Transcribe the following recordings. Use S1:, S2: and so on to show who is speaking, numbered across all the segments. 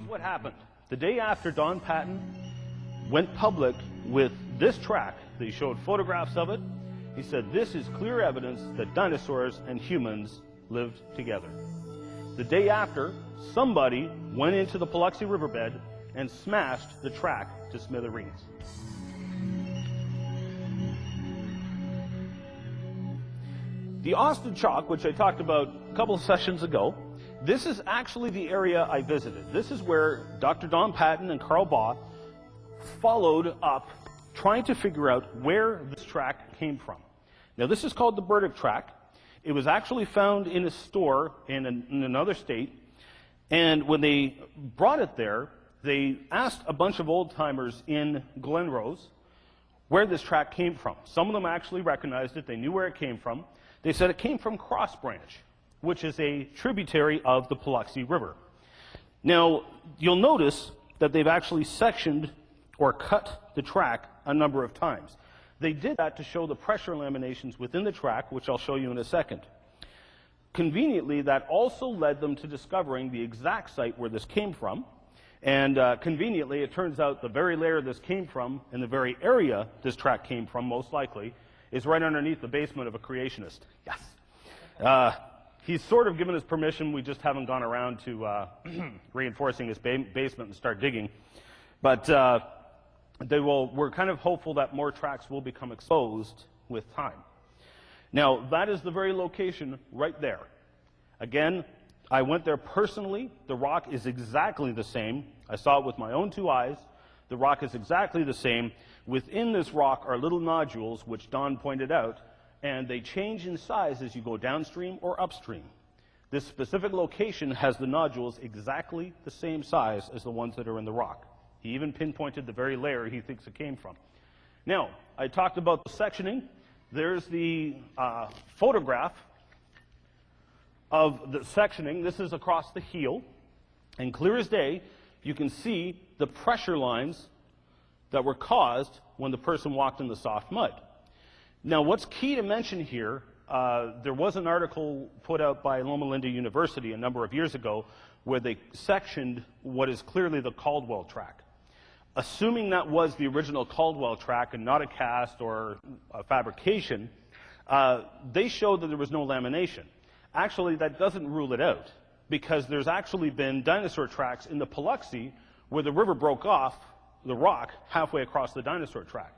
S1: What happened. The day after Don Patton went public with this track, they showed photographs of it. He said, this is clear evidence that dinosaurs and humans lived together. The day after, somebody went into the Paluxy riverbed and smashed the track to smithereens. The Austin Chalk, which I talked about a couple of sessions ago, this is actually the area I visited. This is where Dr. Don Patton and Carl Baugh followed up trying to figure out where this track came from. Now, this is called the Burdick track. It was actually found in a store in another state, and when they brought it there, they asked a bunch of old-timers in Glenrose where this track came from. Some of them actually recognized it. They knew where it came from. They said it came from Cross Branch, which is a tributary of the Paluxy River. Now, you'll notice that they've actually sectioned or cut the track a number of times. They did that to show the pressure laminations within the track, which I'll show you in a second. Conveniently, that also led them to discovering the exact site where this came from. And conveniently, it turns out the very layer this came from and the very area this track came from, most likely, is right underneath the basement of a creationist. Yes. He's sort of given us permission. We just haven't gone around to reinforcing his basement and start digging. But we're kind of hopeful that more tracks will become exposed with time. Now, that is the very location right there. Again, I went there personally. The rock is exactly the same. I saw it with my own two eyes. The rock is exactly the same. Within this rock are little nodules, which Don pointed out, and they change in size as you go downstream or upstream. This specific location has the nodules exactly the same size as the ones that are in the rock. He even pinpointed the very layer he thinks it came from. Now, I talked about the sectioning. There's the photograph of the sectioning. This is across the heel, and clear as day, you can see the pressure lines that were caused when the person walked in the soft mud. Now, what's key to mention here, there was an article put out by Loma Linda University a number of years ago where they sectioned what is clearly the Caldwell track. Assuming that was the original Caldwell track and not a cast or a fabrication, they showed that there was no lamination. Actually, that doesn't rule it out, because there's actually been dinosaur tracks in the Paluxy where the river broke off the rock halfway across the dinosaur track.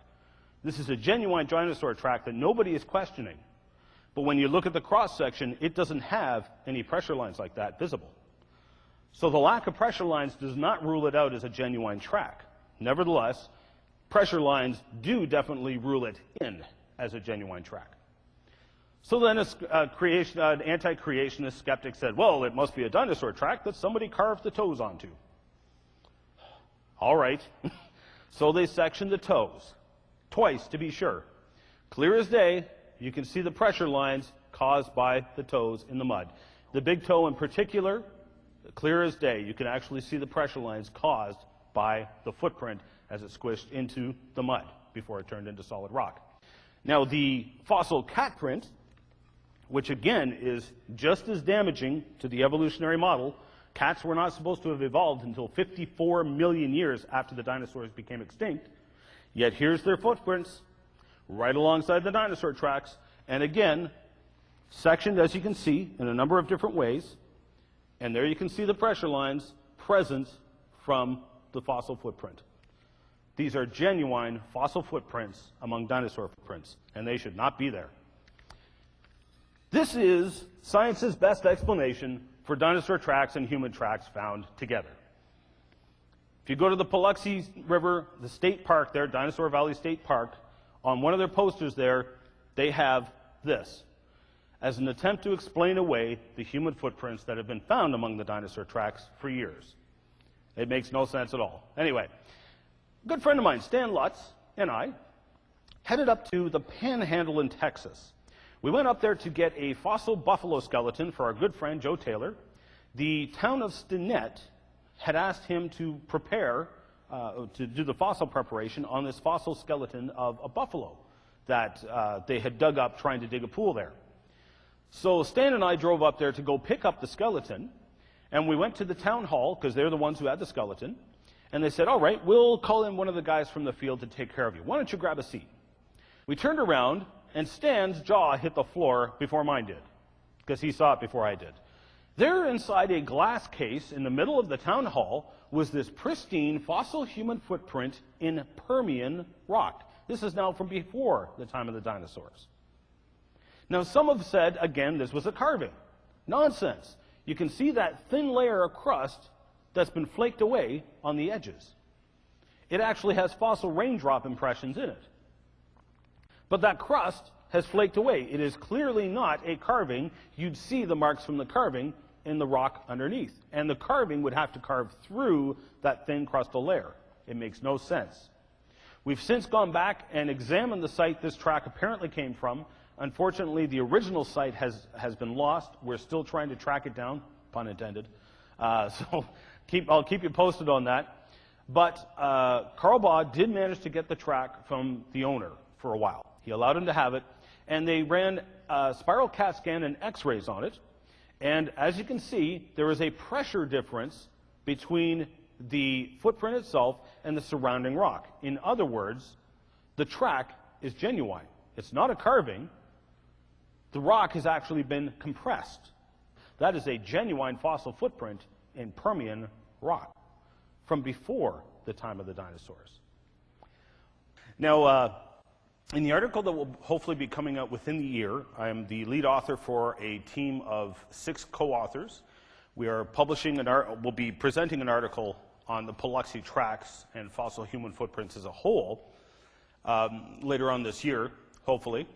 S1: This is a genuine dinosaur track that nobody is questioning. But when you look at the cross-section, it doesn't have any pressure lines like that visible. So the lack of pressure lines does not rule it out as a genuine track. Nevertheless, pressure lines do definitely rule it in as a genuine track. So then an anti-creationist skeptic said, well, it must be a dinosaur track that somebody carved the toes onto. All right. So they sectioned the toes. Twice, to be sure. Clear as day, you can see the pressure lines caused by the toes in the mud. The big toe in particular, clear as day, you can actually see the pressure lines caused by the footprint as it squished into the mud before it turned into solid rock. Now, the fossil cat print, which again is just as damaging to the evolutionary model. Cats were not supposed to have evolved until 54 million years after the dinosaurs became extinct. Yet here's their footprints right alongside the dinosaur tracks. And again, sectioned, as you can see, in a number of different ways. And there you can see the pressure lines present from the fossil footprint. These are genuine fossil footprints among dinosaur footprints, and they should not be there. This is science's best explanation for dinosaur tracks and human tracks found together. If you go to the Paluxy River, the state park there, Dinosaur Valley State Park, on one of their posters there, they have this, as an attempt to explain away the human footprints that have been found among the dinosaur tracks for years. It makes no sense at all. Anyway, a good friend of mine, Stan Lutz, and I headed up to the Panhandle in Texas. We went up there to get a fossil buffalo skeleton for our good friend Joe Taylor. The town of Stinnett had asked him to prepare, to do the fossil preparation on this fossil skeleton of a buffalo that they had dug up trying to dig a pool there. So Stan and I drove up there to go pick up the skeleton, and we went to the town hall, because they're the ones who had the skeleton, and they said, all right, we'll call in one of the guys from the field to take care of you. Why don't you grab a seat? We turned around, and Stan's jaw hit the floor before mine did, because he saw it before I did. There inside a glass case in the middle of the town hall was this pristine fossil human footprint in Permian rock. This is now from before the time of the dinosaurs. Now, some have said, again, this was a carving. Nonsense. You can see that thin layer of crust that's been flaked away on the edges. It actually has fossil raindrop impressions in it. But that crust has flaked away. It is clearly not a carving. You'd see the marks from the carving in the rock underneath. And the carving would have to carve through that thin crustal layer. It makes no sense. We've since gone back and examined the site this track apparently came from. Unfortunately, the original site has been lost. We're still trying to track it down, pun intended. So I'll keep you posted on that. But Carl Baugh did manage to get the track from the owner for a while. He allowed him to have it, and they ran spiral CAT scan and x-rays on it. And as you can see, there is a pressure difference between the footprint itself and the surrounding rock. In other words, the track is genuine. It's not a carving. The rock has actually been compressed. That is a genuine fossil footprint in Permian rock from before the time of the dinosaurs. Now, in the article that will hopefully be coming out within the year, I am the lead author for a team of 6 co-authors. We are we'll be presenting an article on the Paluxy tracks and fossil human footprints as a whole later on this year, hopefully.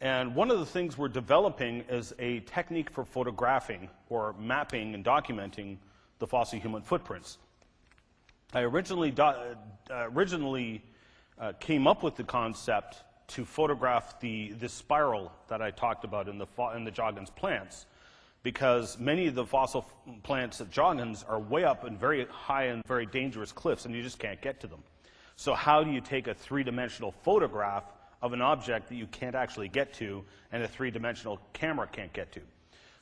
S1: And one of the things we're developing is a technique for photographing or mapping and documenting the fossil human footprints. I originally came up with the concept to photograph the spiral that I talked about in the Joggins plants, because many of the fossil plants at Joggins are way up in very high and very dangerous cliffs, and you just can't get to them. So how do you take a three-dimensional photograph of an object that you can't actually get to and a three-dimensional camera can't get to?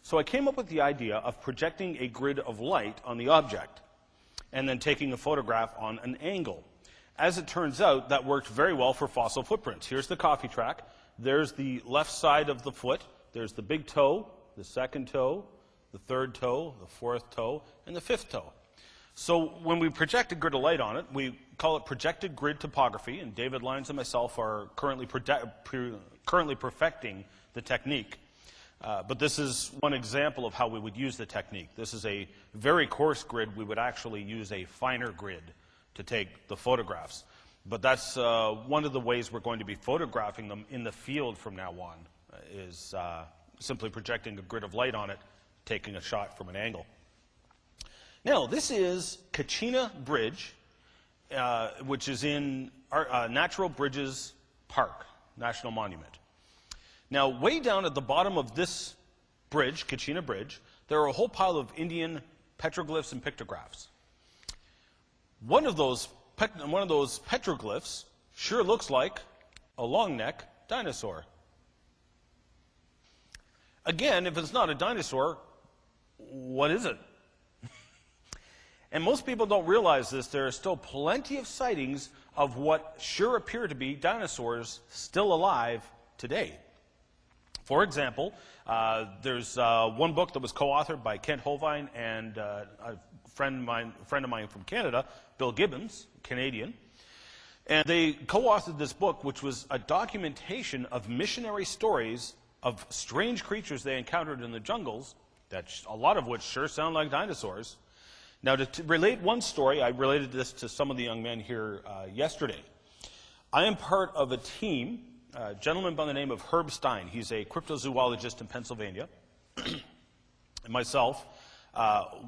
S1: So I came up with the idea of projecting a grid of light on the object and then taking a photograph on an angle. As it turns out, that worked very well for fossil footprints. Here's the coffee track. There's the left side of the foot. There's the big toe, the second toe, the third toe, the fourth toe, and the fifth toe. So when we project a grid of light on it, we call it projected grid topography, and David Lyons and myself are currently perfecting the technique. But this is one example of how we would use the technique. This is a very coarse grid. We would actually use a finer grid to take the photographs. But that's one of the ways we're going to be photographing them in the field from now on, is simply projecting a grid of light on it, taking a shot from an angle. Now, this is Kachina Bridge, which is in Natural Bridges Park, National Monument. Now, way down at the bottom of this bridge, Kachina Bridge, there are a whole pile of Indian petroglyphs and pictographs. One of those petroglyphs sure looks like a long-neck dinosaur. Again, if it's not a dinosaur, what is it? And most people don't realize this. There are still plenty of sightings of what sure appear to be dinosaurs still alive today. For example, there's one book that was co-authored by Kent Hovine and a friend of mine from Canada, Bill Gibbons, Canadian. And they co-authored this book, which was a documentation of missionary stories of strange creatures they encountered in the jungles, that a lot of which sure sound like dinosaurs. Now, to relate one story, I related this to some of the young men here yesterday. I am part of a team, a gentleman by the name of Herb Stein. He's a cryptozoologist in Pennsylvania. And myself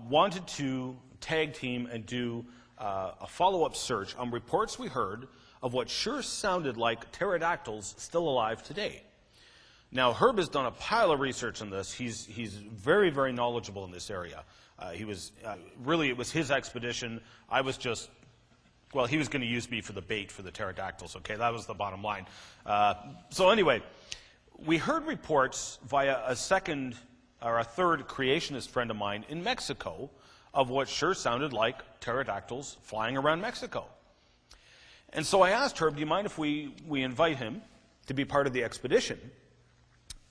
S1: wanted to tag team and do a follow-up search on reports we heard of what sure sounded like pterodactyls still alive today. Now, Herb has done a pile of research on this. He's very, very knowledgeable in this area. Really, it was his expedition. I was just, well, he was going to use me for the bait for the pterodactyls, okay? That was the bottom line. So anyway, we heard reports via a second or a third creationist friend of mine in Mexico of what sure sounded like pterodactyls flying around Mexico. And so I asked Herb, do you mind if we invite him to be part of the expedition?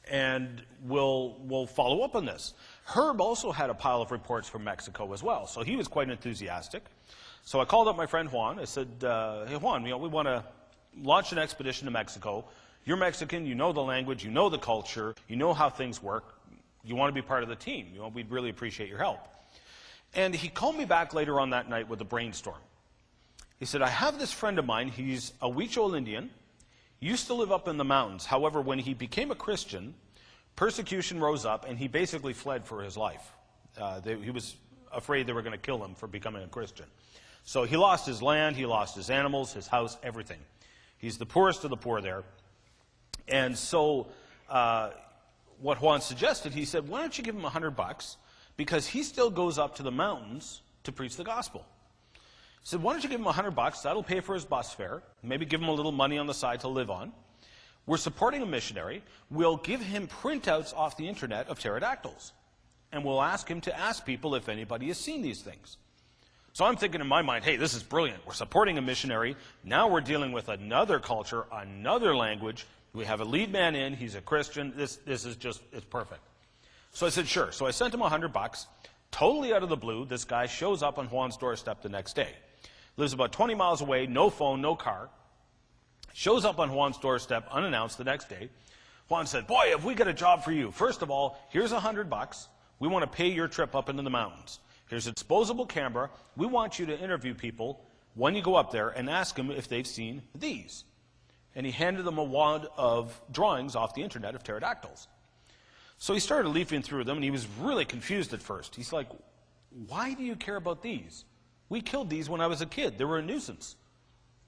S1: And we'll follow up on this. Herb also had a pile of reports from Mexico as well, so he was quite enthusiastic. So I called up my friend Juan. I said, hey Juan, we want to launch an expedition to Mexico. You're Mexican, you know the language, you know the culture, you know how things work. You want to be part of the team. We'd really appreciate your help. And he called me back later on that night with a brainstorm. He said, I have this friend of mine, he's a Huichol Indian, used to live up in the mountains. However, when he became a Christian, persecution rose up, and he basically fled for his life. He was afraid they were going to kill him for becoming a Christian. So he lost his land, he lost his animals, his house, everything. He's the poorest of the poor there. And so what Juan suggested, he said, why don't you give him $100, because he still goes up to the mountains to preach the gospel. He said, why don't you give him $100? That'll pay for his bus fare. Maybe give him a little money on the side to live on. We're supporting a missionary. We'll give him printouts off the internet of pterodactyls. And we'll ask him to ask people if anybody has seen these things. So I'm thinking in my mind, hey, this is brilliant. We're supporting a missionary. Now we're dealing with another culture, another language. We have a lead man in. He's a Christian. This is just, it's perfect. So I said, sure. So I sent him $100. Totally out of the blue, this guy shows up on Juan's doorstep the next day. Lives about 20 miles away, no phone, no car. Shows up on Juan's doorstep unannounced the next day. Juan said, boy, have we got a job for you. First of all, here's $100. We want to pay your trip up into the mountains. Here's a disposable camera. We want you to interview people when you go up there and ask them if they've seen these. And he handed them a wad of drawings off the internet of pterodactyls. So he started leafing through them, and he was really confused at first. He's like, why do you care about these? We killed these when I was a kid. They were a nuisance.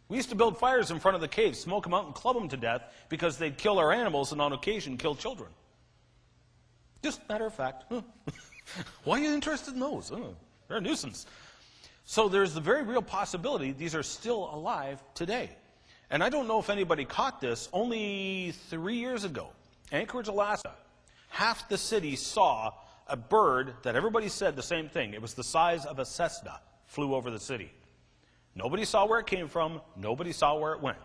S1: We used to build fires in front of the caves, smoke them out, and club them to death because they'd kill our animals and on occasion kill children. Just matter of fact. Why are you interested in those? They're a nuisance. So there's the very real possibility these are still alive today. And I don't know if anybody caught this. Only 3 years ago, Anchorage, Alaska, half the city saw a bird that everybody said the same thing. It was the size of a Cessna, flew over the city. Nobody saw where it came from. Nobody saw where it went.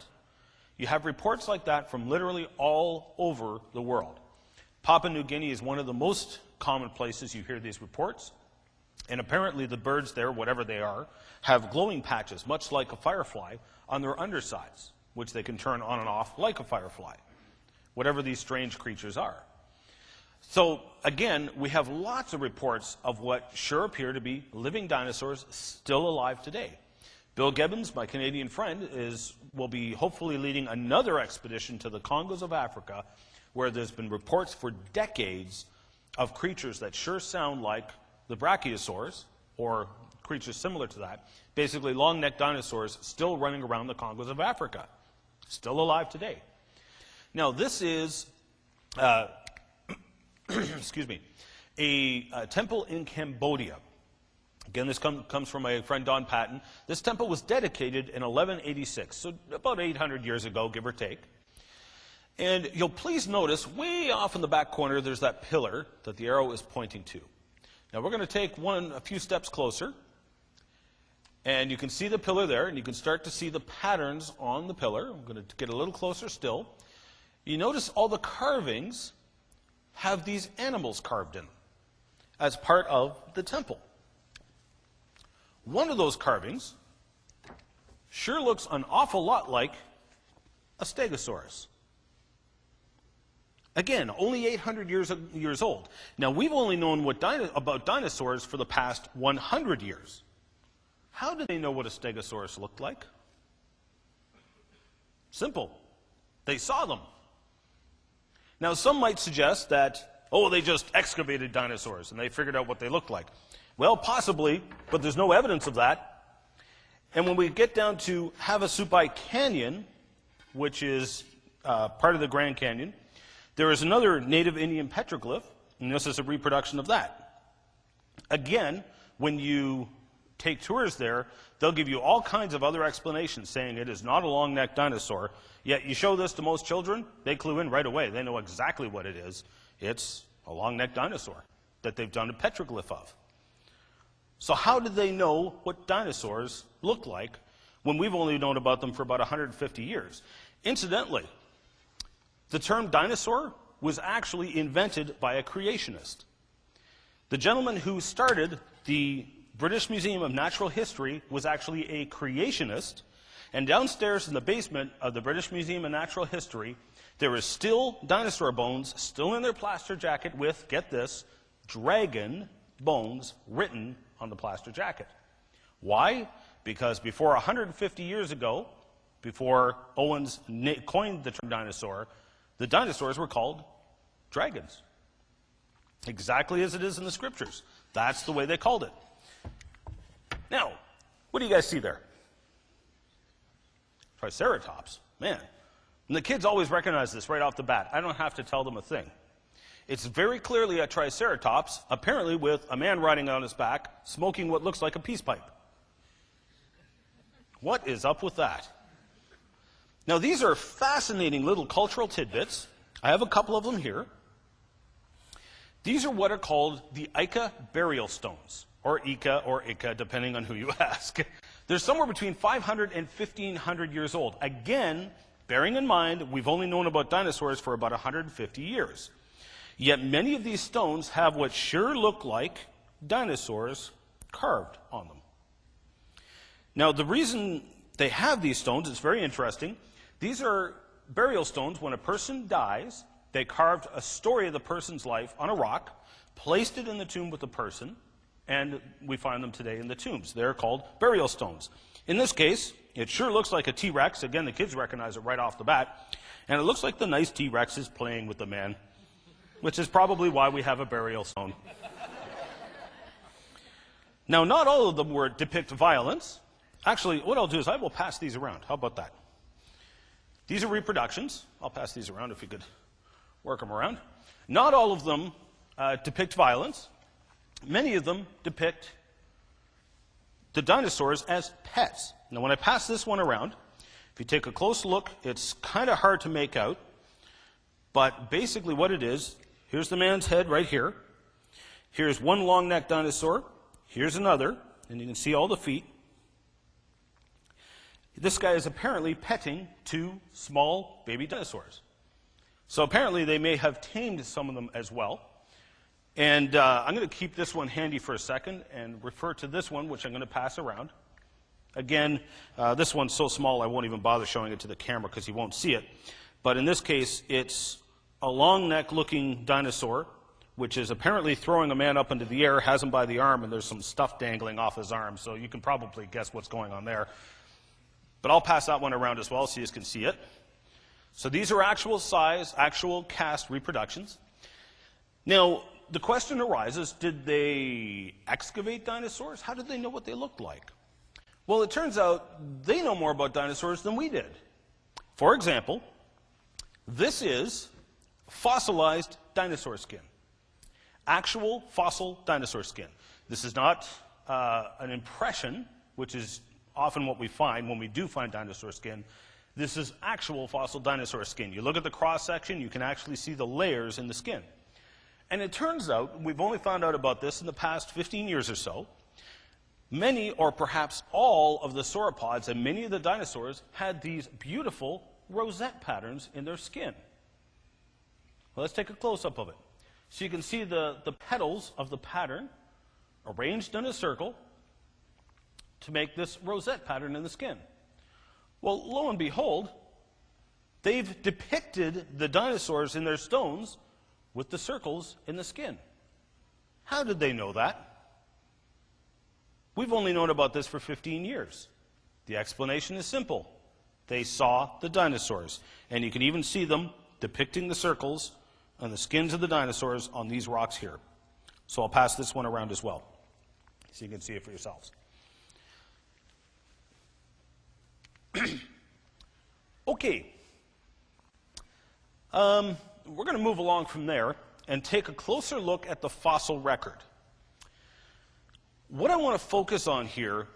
S1: You have reports like that from literally all over the world. Papua New Guinea is one of the most common places you hear these reports. And apparently the birds there, whatever they are, have glowing patches, much like a firefly, on their undersides, which they can turn on and off like a firefly, whatever these strange creatures are. So, again, we have lots of reports of what sure appear to be living dinosaurs still alive today. Bill Gibbons, my Canadian friend, will be hopefully leading another expedition to the Congos of Africa, where there's been reports for decades of creatures that sure sound like the brachiosaurs, or creatures similar to that, basically long-necked dinosaurs still running around the Congos of Africa, still alive today. Now, this is, excuse me, a temple in Cambodia. Again, this comes from my friend Don Patton. This temple was dedicated in 1186, so about 800 years ago, give or take. And you'll please notice, way off in the back corner, there's that pillar that the arrow is pointing to. Now, we're going to take a few steps closer, and you can see the pillar there, and you can start to see the patterns on the pillar. I'm going to get a little closer still. You notice all the carvings have these animals carved in them as part of the temple. One of those carvings sure looks an awful lot like a stegosaurus. Again, only 800 years old. Now, we've only known about dinosaurs for the past 100 years. How did they know what a stegosaurus looked like? Simple. They saw them. Now, some might suggest that, oh, they just excavated dinosaurs and they figured out what they looked like. Well, possibly, but there's no evidence of that. And when we get down to Havasupai Canyon, which is part of the Grand Canyon, there is another native Indian petroglyph, and this is a reproduction of that. Again, when you take tours there, they'll give you all kinds of other explanations saying it is not a long-necked dinosaur. Yet you show this to most children, they clue in right away. They know exactly what it is. It's a long-necked dinosaur that they've done a petroglyph of. So how did they know what dinosaurs looked like when we've only known about them for about 150 years? Incidentally, the term dinosaur was actually invented by a creationist. The gentleman who started the British Museum of Natural History was actually a creationist, and downstairs in the basement of the British Museum of Natural History, there is still dinosaur bones, still in their plaster jacket with, get this, dragon bones written on the plaster jacket. Why? Because before 150 years ago, before Owens coined the term dinosaur, the dinosaurs were called dragons. Exactly as it is in the scriptures. That's the way they called it. Now, what do you guys see there? Triceratops. Man. And the kids always recognize this right off the bat. I don't have to tell them a thing. It's very clearly a triceratops, apparently with a man riding on his back, smoking what looks like a peace pipe. What is up with that? Now, these are fascinating little cultural tidbits. I have a couple of them here. These are what are called the Ica burial stones, or Ica, depending on who you ask. They're somewhere between 500 and 1,500 years old. Again, bearing in mind, we've only known about dinosaurs for about 150 years. Yet many of these stones have what sure look like dinosaurs carved on them. Now, the reason they have these stones is very interesting. These are burial stones. When a person dies, they carved a story of the person's life on a rock, placed it in the tomb with the person, and we find them today in the tombs. They're called burial stones. In this case, it sure looks like a T-Rex. Again, the kids recognize it right off the bat. And it looks like the nice T-Rex is playing with the man, which is probably why we have a burial stone. Now, not all of them depict violence. Actually, what I'll do is I will pass these around. How about that? These are reproductions. I'll pass these around if you could work them around. Not all of them depict violence. Many of them depict the dinosaurs as pets. Now, when I pass this one around, if you take a close look, it's kind of hard to make out. But basically what it is, here's the man's head right here. Here's one long-necked dinosaur. Here's another, and you can see all the feet. This guy is apparently petting two small baby dinosaurs. So apparently they may have tamed some of them as well. And I'm going to keep this one handy for a second and refer to this one, which I'm going to pass around. Again, this one's so small I won't even bother showing it to the camera because you won't see it. But in this case, it's a long neck looking dinosaur, which is apparently throwing a man up into the air, has him by the arm, and there's some stuff dangling off his arm. So you can probably guess what's going on there. But I'll pass that one around as well so you can see it. So these are actual size, actual cast reproductions. Now, the question arises, did they excavate dinosaurs? How did they know what they looked like? Well, it turns out they know more about dinosaurs than we did. For example, this is fossilized dinosaur skin. Actual fossil dinosaur skin. This is not an impression, which is often what we find when we do find dinosaur skin. This is actual fossil dinosaur skin. You look at the cross-section, you can actually see the layers in the skin. And it turns out, we've only found out about this in the past 15 years or so, many or perhaps all of the sauropods and many of the dinosaurs had these beautiful rosette patterns in their skin. Well, let's take a close-up of it. So you can see the petals of the pattern arranged in a circle to make this rosette pattern in the skin. Well, lo and behold, they've depicted the dinosaurs in their stones with the circles in the skin. How did they know that? We've only known about this for 15 years. The explanation is simple. They saw the dinosaurs, and you can even see them depicting the circles on the skins of the dinosaurs on these rocks here. So I'll pass this one around as well, so you can see it for yourselves. Okay. We're going to move along from there and take a closer look at the fossil record. What I want to focus on here,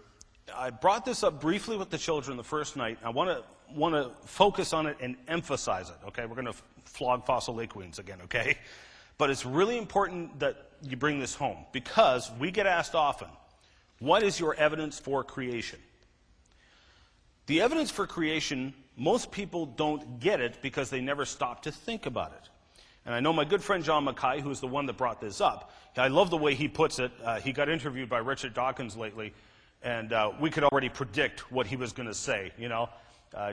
S1: I brought this up briefly with the children the first night. I want to focus on it and emphasize it, okay? We're going to flog fossil lake queens again, okay? But it's really important that you bring this home, because we get asked often, what is your evidence for creation? The evidence for creation, most people don't get it because they never stop to think about it. And I know my good friend John Mackay, who's the one that brought this up, I love the way he puts it. He got interviewed by Richard Dawkins lately, and we could already predict what he was going to say, you know.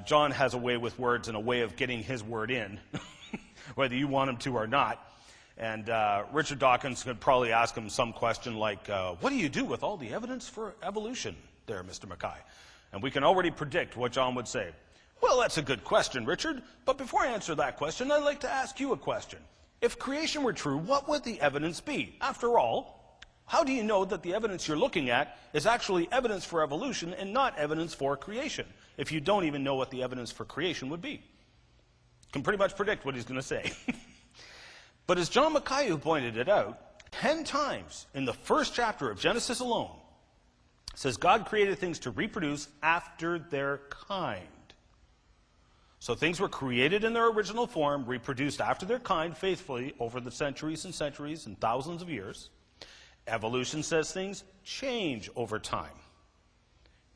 S1: John has a way with words and a way of getting his word in, whether you want him to or not. And Richard Dawkins could probably ask him some question like, what do you do with all the evidence for evolution there, Mr. Mackay? And we can already predict what John would say. Well, that's a good question, Richard. But before I answer that question, I'd like to ask you a question. If creation were true, what would the evidence be? After all, how do you know that the evidence you're looking at is actually evidence for evolution and not evidence for creation, if you don't even know what the evidence for creation would be? You can pretty much predict what he's going to say. But as John Mackay pointed it out, 10 times in the first chapter of Genesis alone, it says God created things to reproduce after their kind. So things were created in their original form, reproduced after their kind faithfully over the centuries and centuries and thousands of years. Evolution says things change over time.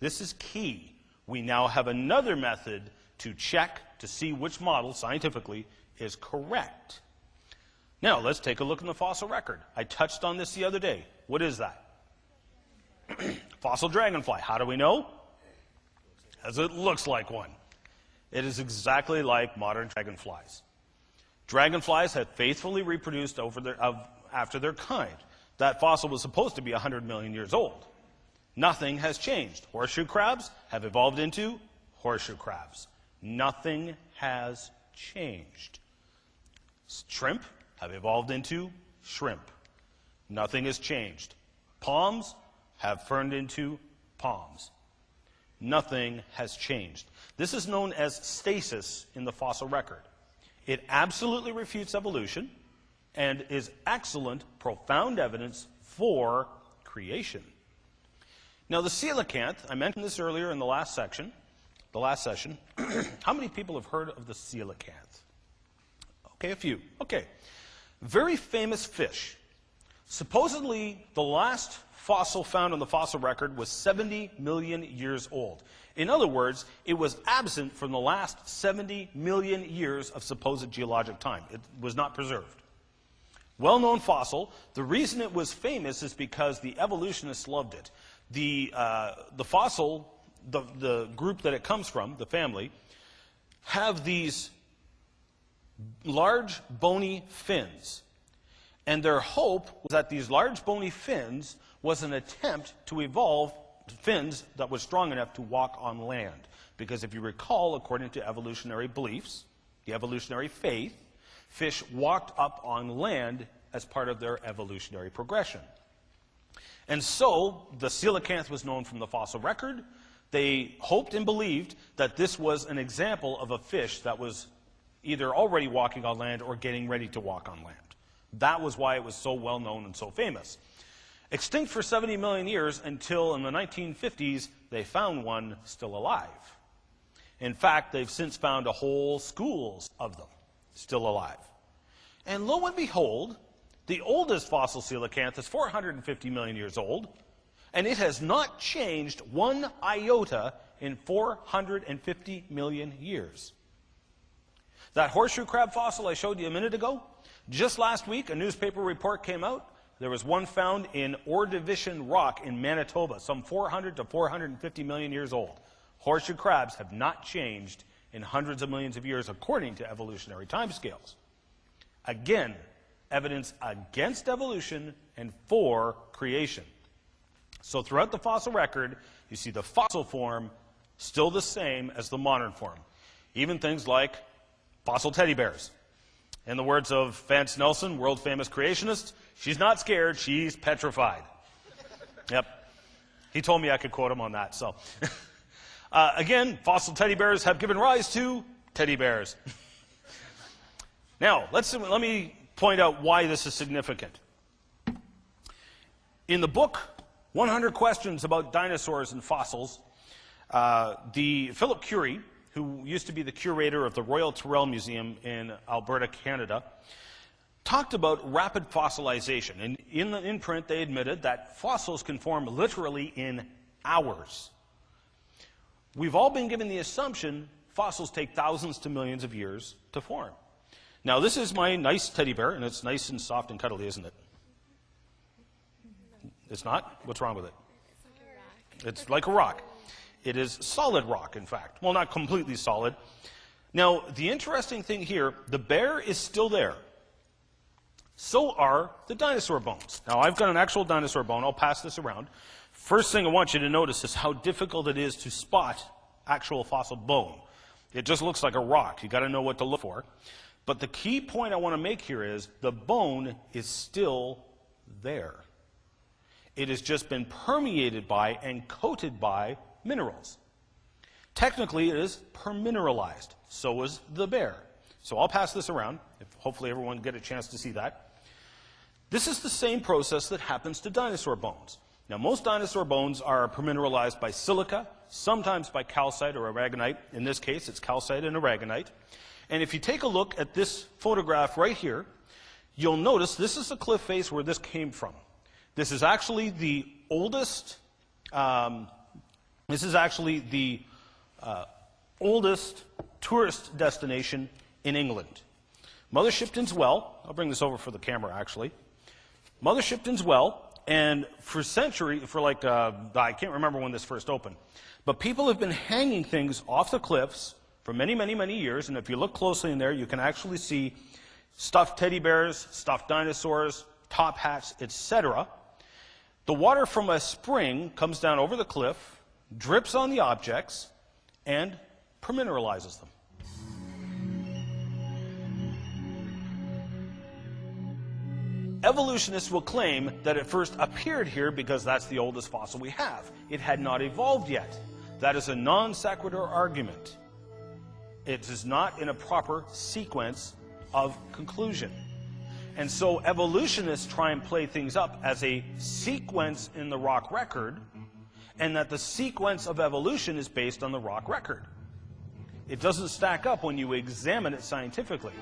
S1: This is key. We now have another method to check to see which model scientifically is correct. Now, let's take a look in the fossil record. I touched on this the other day. What is that? Fossil dragonfly. How do we know? As it looks like one. It is exactly like modern dragonflies. Dragonflies have faithfully reproduced after their kind. That fossil was supposed to be 100 million years old. Nothing has changed. Horseshoe crabs have evolved into horseshoe crabs. Nothing has changed. Shrimp have evolved into shrimp. Nothing has changed. Palms have turned into palms. Nothing has changed. This is known as stasis in the fossil record. It absolutely refutes evolution and is excellent, profound evidence for creation. Now, the coelacanth, I mentioned this earlier in the last session. How many people have heard of the coelacanth? Okay, a few. Okay. Very famous fish. Supposedly, the last fossil found on the fossil record was 70 million years old. In other words, it was absent from the last 70 million years of supposed geologic time. It was not preserved. Well-known fossil. The reason it was famous is because the evolutionists loved it. The fossil, the group that it comes from, the family, have these large bony fins. And their hope was that these large bony fins was an attempt to evolve fins that was strong enough to walk on land. Because if you recall, according to evolutionary beliefs, the evolutionary faith, fish walked up on land as part of their evolutionary progression. And so the coelacanth was known from the fossil record. They hoped and believed that this was an example of a fish that was either already walking on land or getting ready to walk on land. That was why it was so well known and so famous. Extinct for 70 million years until in the 1950s, they found one still alive. In fact, they've since found a whole schools of them still alive. And lo and behold, the oldest fossil coelacanth is 450 million years old, and it has not changed one iota in 450 million years. That horseshoe crab fossil I showed you a minute ago, just last week, a newspaper report came out. There was one found in Ordovician Rock in Manitoba, some 400 to 450 million years old. Horseshoe crabs have not changed in hundreds of millions of years according to evolutionary timescales. Again, evidence against evolution and for creation. So throughout the fossil record, you see the fossil form still the same as the modern form. Even things like fossil teddy bears. In the words of Vance Nelson, world-famous creationist, she's not scared, she's petrified. Yep. He told me I could quote him on that. So, again, fossil teddy bears have given rise to teddy bears. Now, let me point out why this is significant. In the book, 100 Questions About Dinosaurs and Fossils, Philip Curie, who used to be the curator of the Royal Tyrrell Museum in Alberta, Canada, talked about rapid fossilization. And in print, they admitted that fossils can form literally in hours. We've all been given the assumption fossils take thousands to millions of years to form. Now, this is my nice teddy bear, and it's nice and soft and cuddly, isn't it? It's not? What's wrong with it? It's like a rock. It is solid rock, in fact. Well, not completely solid. Now, the interesting thing here, the bear is still there. So are the dinosaur bones. Now, I've got an actual dinosaur bone. I'll pass this around. First thing I want you to notice is how difficult it is to spot actual fossil bone. It just looks like a rock. You've got to know what to look for. But the key point I want to make here is the bone is still there. It has just been permeated by and coated by minerals. Technically, it is permineralized. So is the bear. So I'll pass this around. Hopefully everyone get a chance to see that. This is the same process that happens to dinosaur bones. Now, most dinosaur bones are permineralized by silica, sometimes by calcite or aragonite. In this case, it's calcite and aragonite. And if you take a look at this photograph right here, you'll notice this is the cliff face where this came from. This is actually the oldest oldest tourist destination in England. Mother Shipton's Well, I'll bring this over for the camera actually. Mother Shipton's Well, and I can't remember when this first opened, but people have been hanging things off the cliffs for many, many, many years, and if you look closely in there, you can actually see stuffed teddy bears, stuffed dinosaurs, top hats, etc. The water from a spring comes down over the cliff, drips on the objects, and permineralizes them. Evolutionists will claim that it first appeared here because that's the oldest fossil we have. It had not evolved yet. That is a non sequitur argument. It is not in a proper sequence of conclusion. And so evolutionists try and play things up as a sequence in the rock record, and that the sequence of evolution is based on the rock record. It doesn't stack up when you examine it scientifically.